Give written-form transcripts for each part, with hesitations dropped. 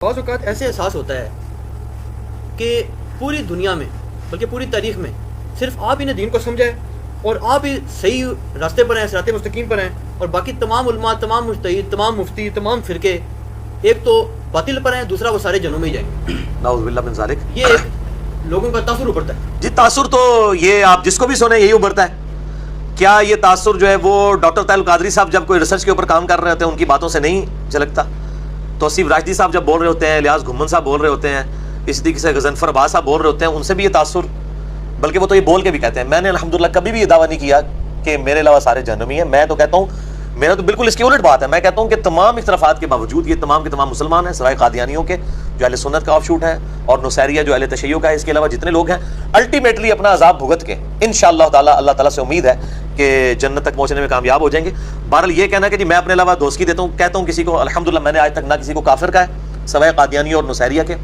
بعض اوقات ایسے احساس ہوتا ہے کہ پوری دنیا میں بلکہ پوری تاریخ میں صرف آپ ہی نے دین کو سمجھا ہے اور آپ ہی صحیح راستے پر ہیں، صراط مستقیم پر ہیں، اور باقی تمام علماء، تمام مجتہد، تمام مفتی، تمام فرقے ایک تو باطل پر ہیں، دوسرا وہ سارے جنوں میں ہی جائیں گے۔ نعوذ باللہ من ذالک۔ یہ ایک لوگوں کا تاثر ابھرتا ہے۔ جی تاثر تو یہ آپ جس کو بھی سنیں یہی ابھرتا ہے۔ کیا یہ تاثر جو ہے وہ ڈاکٹر طاہر القادری صاحب جب کوئی ریسرچ کے اوپر کام کر رہے ہوتے ہیں ان کی باتوں سے نہیں جھلکتا؟ توصیف راشدی صاحب جب بول رہے ہوتے ہیں، لیاز گھمن صاحب بول رہے ہوتے ہیں، اسی طریقے سے غضنفر عباس صاحب بول رہے ہوتے ہیں، ان سے بھی یہ تاثر، بلکہ وہ تو یہ بول کے بھی کہتے ہیں۔ میں نے الحمدللہ کبھی بھی یہ دعویٰ نہیں کیا کہ میرے علاوہ سارے جہنمی ہیں۔ میں تو کہتا ہوں، میرا تو بالکل اس کی الٹ بات ہے، میں کہتا ہوں کہ تمام اختلافات کے باوجود یہ تمام کے تمام مسلمان ہیں، سوائے قادیانیوں کے جو اہل سنت کا آف شوٹ ہے، اور نصیریہ جو اہل تشیع کا ہے۔ اس کے علاوہ جتنے لوگ ہیں الٹیمیٹلی اپنا عذاب بھگت کے انشاءاللہ تعالی اللہ تعالیٰ سے امید ہے کہ جنت تک پہنچنے میں کامیاب ہو جائیں گے۔ بہرحال یہ کہنا کہ جی میں اپنے علاوہ دوستی دیتا ہوں، کہتا ہوں کسی کو، الحمدللہ میں نے آج تک نہ کسی کو کافر کا ہے سوائے قادیانی اور نصیریہ کے،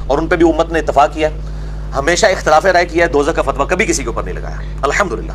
اور ان پہ بھی امت نے اتفاق کیا ہے، ہمیشہ اختلاف رائے کیا ہے، دوزخ کا فتویٰ کبھی کسی کے اوپر نہیں لگایا الحمدللہ۔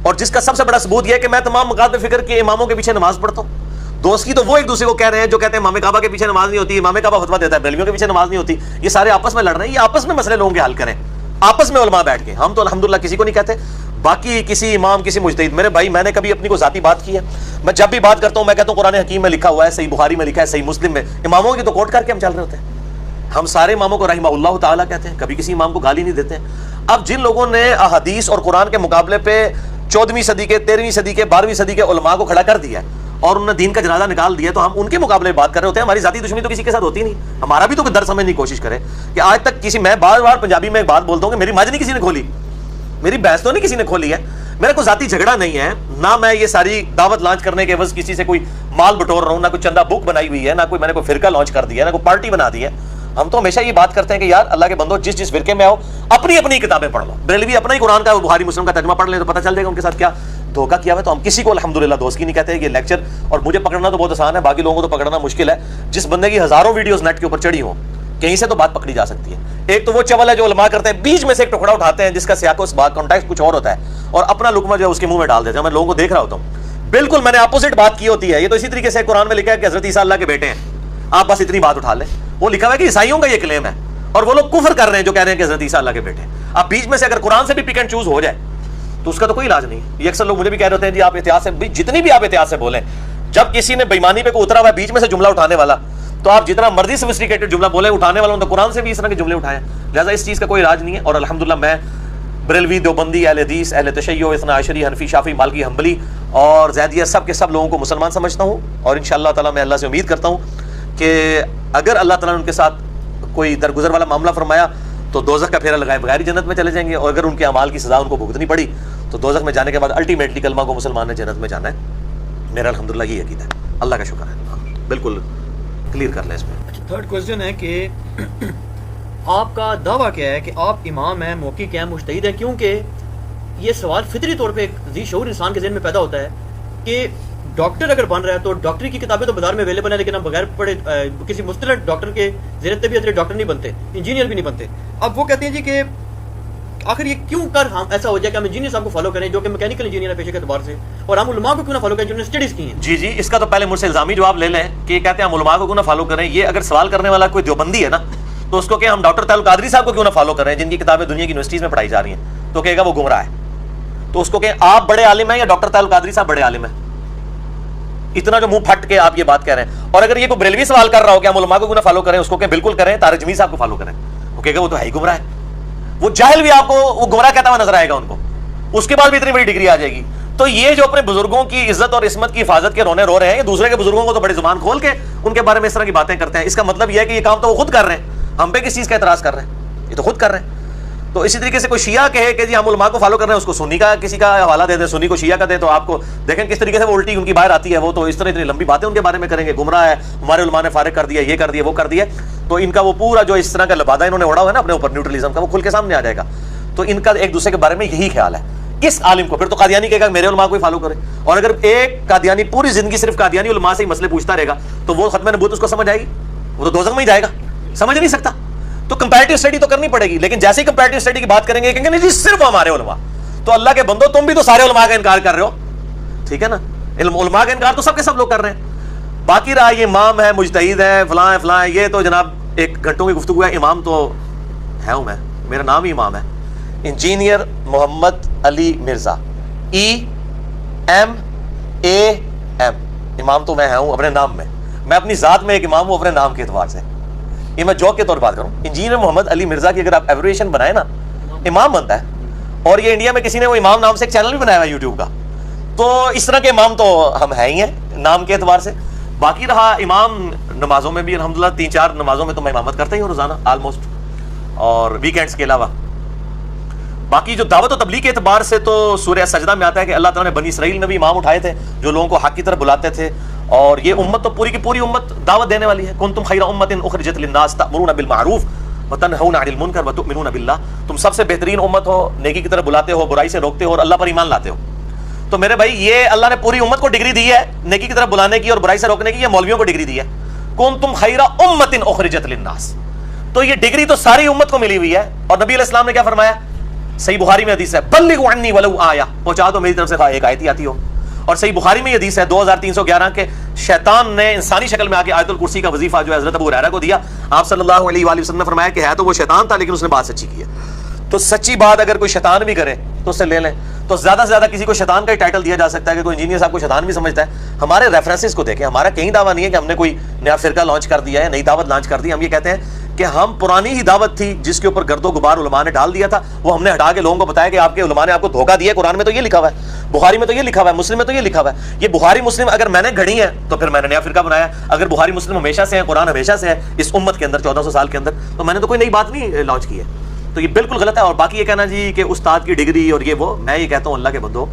اور جس کا سب سے بڑا ثبوت یہ ہے کہ میں تمام مقاصد فکر کے اماموں کے پیچھے نماز پڑھتا ہوں۔ دوستی تو وہ ایک دوسرے کو کہہ رہے ہیں جو کہتے ہیں امام کعبہ کے پیچھے نماز نہیں ہوتی، امام کعبہ فتویٰ دیتا ہے بریلویوں کے پیچھے نماز نہیں ہوتی، یہ سارے آپس میں لڑ رہے ہیں، یہ آپس میں مسئلے لوگوں کے حل کریں، آپس میں علماء بیٹھ کے۔ ہم تو الحمدللہ کسی کو نہیں کہتے، باقی کسی امام کسی مجتہد، میرے بھائی میں نے کبھی اپنی کو ذاتی بات کی ہے؟ میں جب بھی بات کرتا ہوں میں کہتا ہوں قرآن حکیم میں لکھا ہوا ہے، صحیح بخاری میں لکھا ہے، صحیح مسلم میں، اماموں کی تو کوٹ کر کے ہم چل رہے ہوتے ہیں۔ ہم سارے اماموں کو رحمہ اللہ تعالیٰ کہتے ہیں، کبھی کسی امام کو گالی نہیں دیتے ہیں۔ اب جن لوگوں نے احادیث اور قرآن کے مقابلے پہ 14ویں صدی کے، 13ویں صدی کے، 12ویں صدی کے علماء کو کھڑا کر دیا ہے اور انہوں نے دین کا جنازہ نکال دیا، تو ہم ان کے مقابلے میں بات کر رہے ہوتے ہیں۔ ہماری ذاتی دشمنی تو کسی کے ساتھ ہوتی نہیں، ہمارا بھی تو در سمجھنے کی کوشش کرے کہ آج تک کسی، میں بار بار پنجابی میں ایک بات بولتا ہوں کہ میری مجھ نہیں کسی نے کھولی، میری بحث تو نہیں کسی نے کھولی ہے، میرا کوئی ذاتی جھگڑا نہیں ہے، نہ میں یہ ساری دعوت لانچ کرنے کے عوض کسی سے کوئی مال بٹور رہا ہوں، نہ کوئی چندہ بک بنائی ہوئی ہے، نہ کوئی میں نے کوئی فرقہ لانچ کر دیا ہے، نہ کوئی پارٹی بنا دی ہے۔ ہم تو ہمیشہ یہ بات کرتے ہیں کہ یار اللہ کے بندو، جس جس فرقے میں آؤ اپنی اپنی کتابیں پڑھ لو، بریلوی اپنا ہی قرآن کا بخاری مسلم کا ترجمہ پڑھ لیں تو پتہ چل جائے گا ان کے ساتھ کیا دھوکہ کیا ہوا ہے۔ تو ہم کسی کو الحمدللہ دوست کی نہیں کہتے۔ یہ لیکچر اور مجھے پکڑنا تو بہت آسان ہے، باقی لوگوں کو تو پکڑنا مشکل ہے۔ جس بندے کی ہزاروں ویڈیوز نیٹ کے اوپر چڑھی ہوں، کہیں سے تو بات پکڑی جا سکتی ہے۔ ایک تو وہ چول ہے جو علماء کرتے ہیں، بیچ میں سے ایک ٹکڑا اٹھاتے ہیں جس کا سیاق و سباق کانٹیکسٹ کچھ اور ہوتا ہے، اور اپنا لقمہ جو ہے اس کے منہ میں ڈال دیتے ہیں۔ میں لوگوں کو دیکھ رہا ہوتا ہوں، بالکل میں نے اپوزٹ بات کی ہوتی ہے۔ یہ تو اسی طریقے سے قرآن میں لکھا ہے کہ حضرت عیسیٰ اللہ کے بیٹے ہیں، آپ بس اتنی بات اٹھا لیں۔ وہ لکھا ہوا ہے کہ عیسائیوں کا یہ کلیم ہے، اور وہ لوگ کفر کر رہے ہیں جو کہہ رہے ہیں کہ حضرت عیسیٰ اللہ کے بیٹے ہیں۔ اب بیچ میں سے اگر قرآن سے بھی پک اینڈ چوز ہو جائے تو اس کا تو کوئی علاج نہیں ہے۔ یہ اکثر لوگ مجھے بھی کہہ رہے ہوتے ہیں جی آپ احتیاط سے، جتنی بھی آپ احتیاط سے بولیں، جب کسی نے بےمانی پہ کوئی اترا ہوا ہے بیچ میں سے جملہ اٹھانے والا، تو آپ جتنا مرضی سوفسٹیکیٹڈ جملہ بولیں، اٹھانے والا تو قرآن سے بھی اس طرح کے جملے اٹھائیں۔ لہٰذا اس چیز کا کوئی علاج نہیں ہے۔ اور الحمدللہ میں بریلوی، دیوبندی، اہل حدیث، اہل تشیع، اثنا عشری، حنفی، شافعی، مالکی، حنبلی اور زیدیہ، سب کے سب لوگوں کو مسلمان سمجھتا ہوں، اور انشاءاللہ تعالیٰ میں اللہ سے امید کرتا ہوں کہ اگر اللہ تعالیٰ نے ان کے ساتھ کوئی درگزر والا معاملہ فرمایا تو دوزخ کا پھیرا لگائے بغیر جنت میں چلے جائیں گے، اور اگر ان کے اعمال کی سزا ان کو بھگتنی پڑی تو دوزخ میں جانے کے بعد الٹیمیٹلی کلمہ کو مسلمان نے جنت میں جانا ہے۔ میرا الحمدللہ یہ عقیدہ ہے، اللہ کا شکر ہے۔ بالکل کلیئر کر لیں اس میں۔ تھرڈ کوسچن ہے کہ آپ کا دعویٰ کیا ہے کہ آپ امام ہیں، موقع ہیں، مجتہد ہیں؟ کیونکہ یہ سوال فطری طور پہ ایک ذی شعور انسان کے ذہن میں پیدا ہوتا ہے کہ ڈاکٹر اگر بن رہا ہے تو ڈاکٹری کی کتابیں تو بازار میں اویلیبل ہیں، لیکن ہم بغیر پڑھے کسی مصطلح ڈاکٹر کے زیر طبیعت ڈاکٹر نہیں بنتے، انجینئر بھی نہیں بنتے۔ اب وہ کہتے ہیں جی کہ آخر یہ کیوں کر ہم ایسا ہو جائے کہ ہم انجینئر صاحب کو فالو کریں جو کہ میکینیکل انجینئر ہے پیشے کے اعتبار سے، اور ہم علماء کو کیوں نہ فالو کریں جنہوں نے اسٹڈیز کی ہیں؟ جی جی، اس کا تو پہلے مجھ سے الزامی جواب لے لیں کہ یہ کہتے ہیں ہم علماء کو کیوں نہ فالو کریں۔ یہ اگر سوال کرنے والا کوئی دیوبندی ہے نا تو اس کو کہ ہم ڈاکٹر طاہر القادری صاحب کو کیوں نہ فالو کریں جن کی کتابیں دنیا کی یونیورسٹیز میں پڑھائی جا رہی ہیں، تو کہے گا وہ گمراہ ہے۔ تو اس کو کہ آپ بڑے عالم ہیں یا ڈاکٹر طاہر القادری صاحب بڑے عالم ہیں؟ اتنا جو منہ پھٹ کے آپ یہ بات کہہ رہے ہیں۔ اور اگر یہ کوئی بریلوی سوال کر رہا ہو کہ ہم علماء کو کیوں نہ فالو کریں، اس کو کہ بالکل کریں، طارق جمیل صاحب کو فالو کریں، وہ کہے گا وہ تو ہے ہی گمراہ ہے۔ وہ جاہل بھی آپ کو وہ گمراہ کہتا ہوا نظر آئے گا ان کو، اس کے بعد بھی اتنی بڑی ڈگری آ جائے گی۔ تو یہ جو اپنے بزرگوں کی عزت اور عصمت کی حفاظت کے رونے رو رہے ہیں، یہ دوسرے کے بزرگوں کو تو بڑی زبان کھول کے ان کے بارے میں اس طرح کی باتیں کرتے ہیں۔ اس کا مطلب یہ ہے کہ یہ کام تو وہ خود کر رہے ہیں، ہم پہ کس چیز کا اعتراض کر رہے ہیں؟ یہ تو خود کر رہے ہیں۔ تو اسی طریقے سے کوئی شیعہ کہے کہ جی ہم علماء کو فالو کر رہے ہیں، اس کو سنی کا کسی کا حوالہ دے دیں، سنی کو شیعہ کا دیں، تو آپ کو دیکھیں کس طریقے سے وہ الٹی ان کی باہر آتی ہے۔ وہ تو اس طرح اتنی لمبی باتیں ان کے بارے میں کریں گے، گمراہ ہے، ہمارے علماء نے فارغ کر دیا، یہ کر دیا، وہ کر دیا۔ تو ان کا وہ پورا جو اس طرح کا لبادہ انہوں نے اڑا ہوا ہے نا اپنے اوپر نیوٹرلزم کا، وہ کھل کے سامنے آ جائے گا۔ تو ان کا ایک دوسرے کے بارے میں یہی خیال ہے۔ کس عالم کو پھر تو قادیانی کہے گا میرے علماء کو ہی فالو کرے، اور اگر ایک قادیانی پوری زندگی صرف قادیانی علماء سے ہی مسئلے پوچھتا رہے گا تو وہ ختم نبوت اس کو سمجھ آئے گی؟ وہ تو دوزخ میں ہی جائے گا، سمجھ نہیں سکتا۔ تو کمپیریٹیو اسٹڈی تو کرنی پڑے گی، لیکن جیسے ہی کمپیریٹیو اسٹڈی کی بات کریں گے کہیں گے نہیں جی صرف ہمارے علماء۔ تو اللہ کے بندو تم بھی تو سارے علماء کا انکار کر رہے ہو، ٹھیک ہے نا؟ علماء کا انکار تو سب کے سب لوگ کر رہے ہیں۔ باقی رہا یہ امام ہے، مجتہد ہے، فلاں ہے فلاں ہے، یہ تو جناب ایک گھنٹوں کی گفتگو ہے. امام تو ہے ہوں میں, میرا نام ہی امام ہے, انجینئر محمد علی مرزا, EMAM. امام تو میں ہوں اپنے نام میں اپنی ذات میں ایک امام ہوں اپنے نام کے اعتبار سے. یہ میں جوک کے طور پر بات کروں. انجینئر محمد علی مرزا کی اگر آپ ایبریویشن بنائے نا, امام بنتا ہے. اور یہ انڈیا میں کسی نے وہ امام نام سے ایک چینل بھی بنایا ہوا یوٹیوب کا. تو اس طرح کے امام تو ہم ہیں ہی ہیں نام کے اعتبار سے. باقی رہا امام نمازوں میں بھی الحمدللہ 3-4 نمازوں میں تو میں امامت کرتا ہی ہوں روزانہ آلموسٹ, اور ویکینڈز کے علاوہ. باقی جو دعوت و تبلیغ کے اعتبار سے تو سورہ سجدہ میں آتا ہے کہ اللہ تعالیٰ نے بنی اسرائیل میں بھی امام اٹھائے تھے جو لوگوں کو حق کی طرف بلاتے تھے. اور یہ امت تو پوری کی پوری امت دعوت دینے والی ہے. کنتم خیر امت اخرجت للناس تأمرون بالمعروف وتنہون عن المنکر وتؤمنون باللہ. تم سب سے بہترین امت ہو, نیکی کی طرف بلاتے ہو, برائی سے روکتے ہو اور اللہ پر ایمان لاتے ہو. تو میرے بھائی یہ اللہ نے پوری امت کو ڈگری دی ہے نیکی کی طرف بلانے کی اور برائی سے روکنے کی. یہ مولویوں کو ڈگری دی ہے کنتم خیر امت اخرجت للناس. تو یہ ڈگری تو ساری امت کو ملی ہوئی ہے. اور نبی علیہ السلام نے کیا فرمایا, صحیح بخاری میں حدیث ہے, بلغوا عنی ولو آیہ, پہنچا دو میری طرف سے ایک آیت ہی آتی ہو. اور صحیح بخاری میں یہ حدیث ہے 2311 کے شیطان نے انسانی شکل میں آ کے آیت الکرسی کا وظیفہ جو ہے حضرت ابو ہریرہ کو دیا. آپ صلی اللہ علیہ وآلہ وسلم نے فرمایا کہ ہے تو وہ شیطان تھا لیکن اس نے بات سچی کی ہے. تو سچی بات اگر کوئی شیطان بھی کرے تو اسے لے لیں. تو زیادہ سے زیادہ کسی کو شیطان کا ہی ٹائٹل دیا جا سکتا ہے کہ کوئی انجینئر صاحب کو شیطان بھی سمجھتا ہے. ہمارے ریفرنسز کو دیکھیں, ہمارا کہیں دعویٰ نہیں ہے کہ ہم نے کوئی نیا فرقہ لانچ کر دیا ہے, نئی دعوت لانچ کر دی. ہم یہ کہتے ہیں کہ ہم پرانی ہی دعوت تھی جس کے اوپر گرد و غبار علماء نے ڈال دیا تھا, وہ ہم نے ہٹا کے لوگوں کو بتایا کہ آپ کے علماء نے آپ کو دھوکہ دیا ہے. قرآن میں تو یہ لکھا ہوا ہے, بخاری میں تو یہ لکھا ہوا ہے, مسلم میں تو یہ لکھا ہوا ہے. یہ بخاری مسلم اگر میں نے گھڑی ہے تو پھر میں نے نیا فرقہ بنایا. اگر بخاری مسلم ہمیشہ سے ہے, قرآن ہمیشہ سے ہے اس امت کے اندر 1400 سال کے اندر, تو میں نے تو کوئی نئی بات نہیں لانچ کی ہے. تو یہ بالکل غلط ہے. اور باقی یہ کہنا جی کہ استاد کی ڈگری اور یہ وہ, میں یہ کہتا ہوں اللہ کے بندو